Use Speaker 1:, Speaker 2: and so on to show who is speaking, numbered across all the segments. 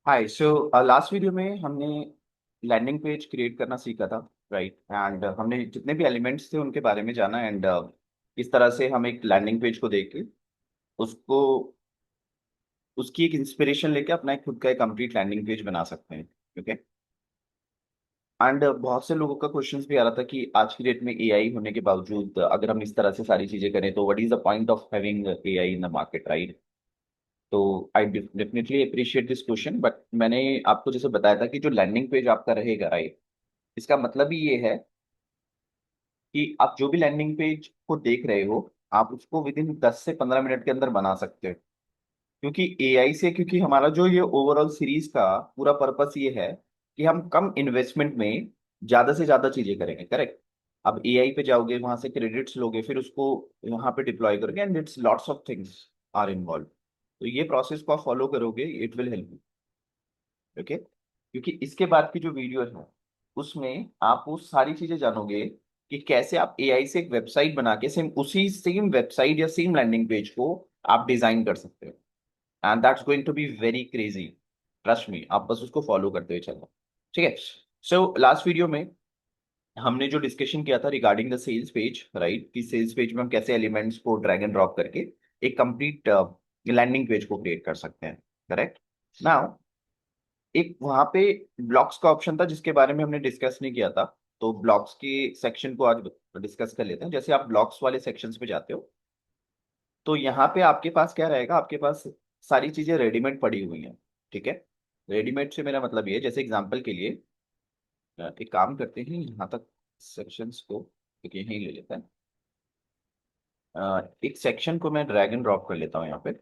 Speaker 1: हाय so last video में हमने landing page create करना सीखा था। राइट एंड हमने जितने भी एलिमेंट्स थे उनके बारे में जाना एंड किस तरह से हम एक लैंडिंग पेज को देख के उसको उसकी एक इंस्पिरेशन लेके अपना एक खुद का एक कंप्लीट लैंडिंग पेज बना सकते हैं। ओके एंड बहुत से लोगों का क्वेश्चंस भी आ रहा था कि आज की डेट में एआई होने के बावजूद अगर हम इस तरह से सारी चीजें करें तो what is the point of having AI in the market, right? तो I definitely appreciate this question, but मैंने आपको जैसे बताया था कि जो लैंडिंग पेज आपका रहेगा, राइट, इसका मतलब ही ये है कि आप जो भी लैंडिंग पेज को देख रहे हो आप उसको विद इन 10 से 15 मिनट के अंदर बना सकते हो। क्योंकि एआई से, क्योंकि हमारा जो ये ओवरऑल सीरीज का पूरा पर्पस ये है कि हम कम इन्वेस्टमेंट में ज्यादा से ज्यादा चीजें करेंगे, करेक्ट? अब एआई पे जाओगे, वहां से क्रेडिट्स लोगे, फिर उसको यहाँ पे डिप्लॉय करोगे and it's lots of things are involve. तो ये प्रोसेस को आप फॉलो करोगे, it will help you. Okay, क्योंकि इसके बाद की जो वीडियो है उसमें आप वो सारी चीजें जानोगे कि कैसे आप एआई से एक वेबसाइट बना के सेम उसी सेम वेबसाइट या सेम लैंडिंग पेज को आप डिजाइन कर सकते हो। And that's going to be very crazy, trust me, आप बस उसको फॉलो करते हुए चलो। ठीक है। सो लास्ट वीडियो में हमने जो डिस्कशन किया था regarding the sales page, right, कि सेल्स पेज में हम कैसे एलिमेंट्स को ड्रैग एंड ड्रॉप करके एक कंप्लीट लैंडिंग पेज को क्रिएट कर सकते हैं, करेक्ट? नाउ एक वहां पे ब्लॉक्स का ऑप्शन था जिसके बारे में हमने डिस्कस नहीं किया था। तो ब्लॉक्स के सेक्शन को आज डिस्कस कर लेते हैं। जैसे आप ब्लॉक्स वाले सेक्शंस पे जाते हो तो यहाँ पे आपके पास क्या रहेगा, आपके पास सारी चीजें रेडीमेड पड़ी हुई हैं। ठीक है, रेडीमेड से मेरा मतलब ये है, जैसे एग्जांपल के लिए एक काम करते हैं, यहाँ तक सेक्शंस को एक यहीं ले लेते हैं। एक सेक्शन को मैं ड्रैग एंड ड्रॉप कर लेता हूँ यहाँ पे।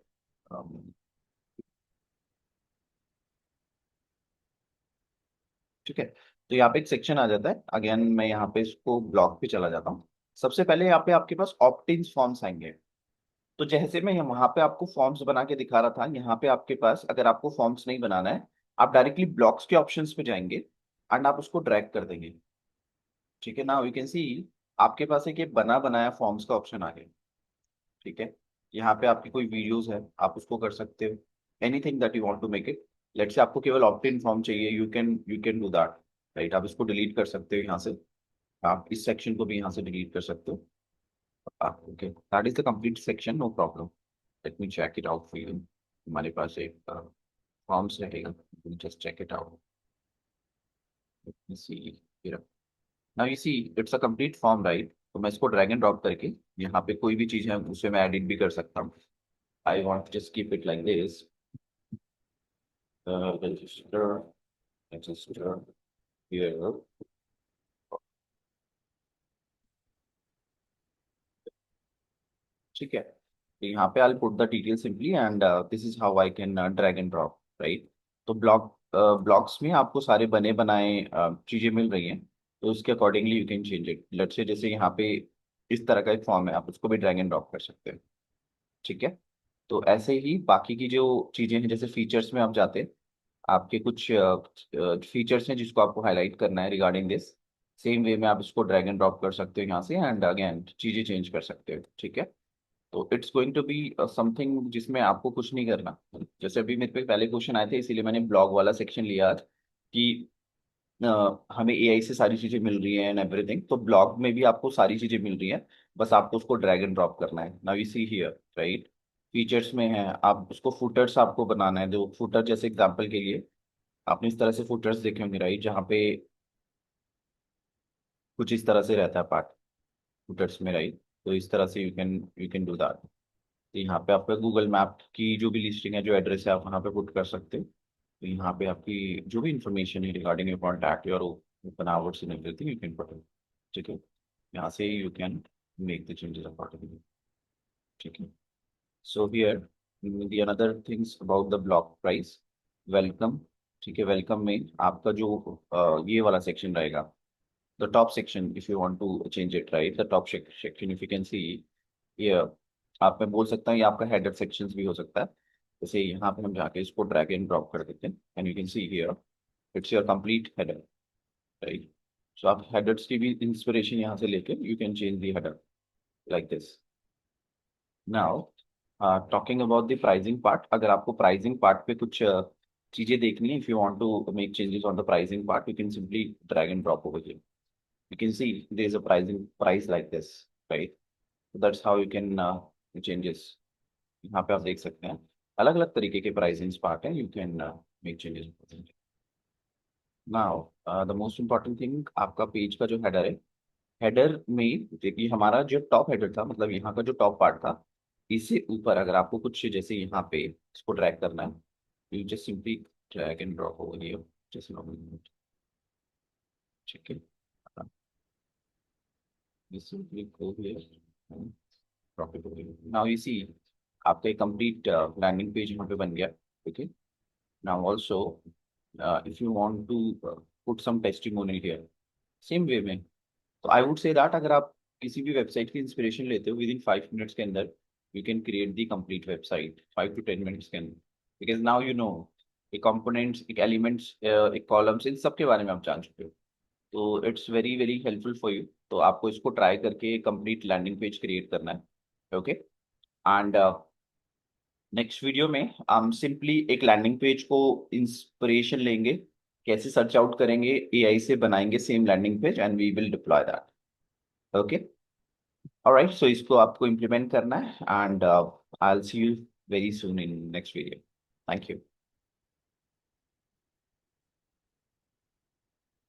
Speaker 1: ठीक है, तो यहाँ पे एक सेक्शन आ जाता है। अगेन मैं यहाँ पे इसको ब्लॉक पे चला जाता हूँ। सबसे पहले यहाँ पे आपके पास ऑप्ट इन फॉर्म्स आएंगे। तो जैसे मैं वहां पे आपको फॉर्म्स बना के दिखा रहा था, यहाँ पे आपके पास अगर आपको फॉर्म्स नहीं बनाना है, आप डायरेक्टली ब्लॉक्स के ऑप्शंस पे जाएंगे एंड आप उसको ड्रैग कर देंगे। ठीक है, नाउ यू कैन सी आपके पास एक ये बना बनाया फॉर्म्स का ऑप्शन आ गया। ठीक है, यहाँ पे आपकी कोई वीडियोस है, आप उसको कर सकते हो। Anything that you want to make it. Let's say आपको केवल ऑप्ट इन फॉर्म चाहिए, you can do that. Right, आप इसको डिलीट कर सकते हो यहाँ से। आप इस सेक्शन को भी यहाँ से डिलीट कर सकते हो। Okay, that is the complete section, no problem. Let me check it out for you. हमारे पास एक फॉर्म्स रहेगा, just check it out. Let me see here. Now you see it's a complete form, right? तो मैं इसको drag and drop करके यहाँ पे कोई भी चीज़ है उसे मैं एडिट भी कर सकता हूँ। I want just keep it like this. Register, register here. ठीक है, तो यहाँ पे I put the detail simply and this is how I can drag and drop, right? तो ब्लॉक्स में आपको सारे बने बनाए चीजें मिल रही हैं। तो उसके accordingly you can change it. Let's से जैसे यहाँ पे इस तरह का एक फॉर्म है, आप उसको भी ड्रैग एंड ड्रॉप कर सकते हैं। ठीक है, तो ऐसे ही बाकी की जो चीजें हैं, जैसे फीचर्स में आप जाते हैं, आपके कुछ फीचर्स हैं जिसको आपको हाईलाइट करना है रिगार्डिंग दिस। सेम वे में आप इसको ड्रैग एंड ड्रॉप कर सकते हो यहाँ से एंड अगेन चीजें चेंज कर सकते हो। ठीक है, तो it's going to be something जिसमें आपको कुछ नहीं करना। जैसे अभी मेरे पे पहले क्वेश्चन आए थे, इसीलिए मैंने ब्लॉग वाला सेक्शन लिया आज कि हमें एआई से सारी चीजें मिल रही हैं एंड एवरीथिंग, तो ब्लॉग में भी आपको सारी चीजें मिल रही हैं। बस आपको उसको ड्रैग एंड ड्रॉप करना है। Now you see here, right? Features में है, आप उसको फुटर्स आपको बनाना है। जो फुटर, जैसे एग्जांपल के लिए आपने इस तरह से फुटर्स देखे होंगे, राइट, जहाँ पे कुछ इस तरह से रहता है पार्ट फुटर्स में, राइट? तो इस तरह से यू कैन डू दैट। तो यहाँ पे आपका गूगल मैप की जो भी लिस्टिंग है, जो एड्रेस है, आप वहाँ पे पुट कर सकते हो। तो यहाँ पे आपकी जो भी इंफॉर्मेशन है regarding your contact, your open hours and everything you can put it. ठीक है, यहाँ से you can make the changes accordingly. ठीक है, so here the another things about the block price. Welcome. ठीक है, वेलकम में आपका जो ये वाला सेक्शन रहेगा, the top section, if you want to change it, right, the top section, if you can see, ये आप, मैं बोल सकता हूँ ये आपका हेडर सेक्शंस भी हो सकता है। जैसे यहाँ पे हम जाके इसको ड्रैग एंड ड्रॉप कर देते हैं and you can see here it's your complete header, right? So आप हेडर्स की भी इंस्पिरेशन यहाँ से लेके you can change the header like this. Now talking about the pricing part, अगर आपको प्राइसिंग पार्ट पे कुछ चीजें देखनी है, if you want to make changes on the pricing part, you can simply drag and drop over here. You can see there is a price like this, right? So that's how you can changes. यहाँ पे आप देख सकते हैं अलग अलग तरीके के प्राइसिंग पार्ट है. You can make changes. Now the most important thing, आपका पेज का जो हेडर है, हेडर में देखिए हमारा जो टॉप हेडर था, मतलब यहाँ का जो टॉप पार्ट था, इससे ऊपर अगर आपको कुछ जैसे यहाँ पे इसको ड्रैग करना है, you just simply drag and drop over here. Just ठीक है. Just simply go here and drop it over here. Now you see आपका एक कंप्लीट लैंडिंग पेज यहाँ पे बन गया. Okay. Now also if you want to put some testimonial here same way में, तो आई वुड से दैट अगर आप किसी भी वेबसाइट की इंस्पिरेशन लेते हो, विद इन 5 मिनट्स के अंदर you can create the complete website, 5 to 10 minutes के अंदर. बिकॉज नाउ यू नो एक कंपोनेंट्स, एक एलिमेंट्स, एक कॉलम्स, इन सब के बारे में आप जान चुके हो. तो it's very very helpful for you. तो आपको इसको ट्राई करके कंप्लीट लैंडिंग पेज क्रिएट करना है. ओके. एंड नेक्स्ट वीडियो में हम सिंपली एक लैंडिंग पेज को इंस्पिरेशन लेंगे, कैसे सर्च आउट करेंगे, एआई से बनाएंगे same landing page and we will deploy that. Okay. Alright. So इसको आपको इम्प्लीमेंट करना है and I will see you very soon in next video. Thank you.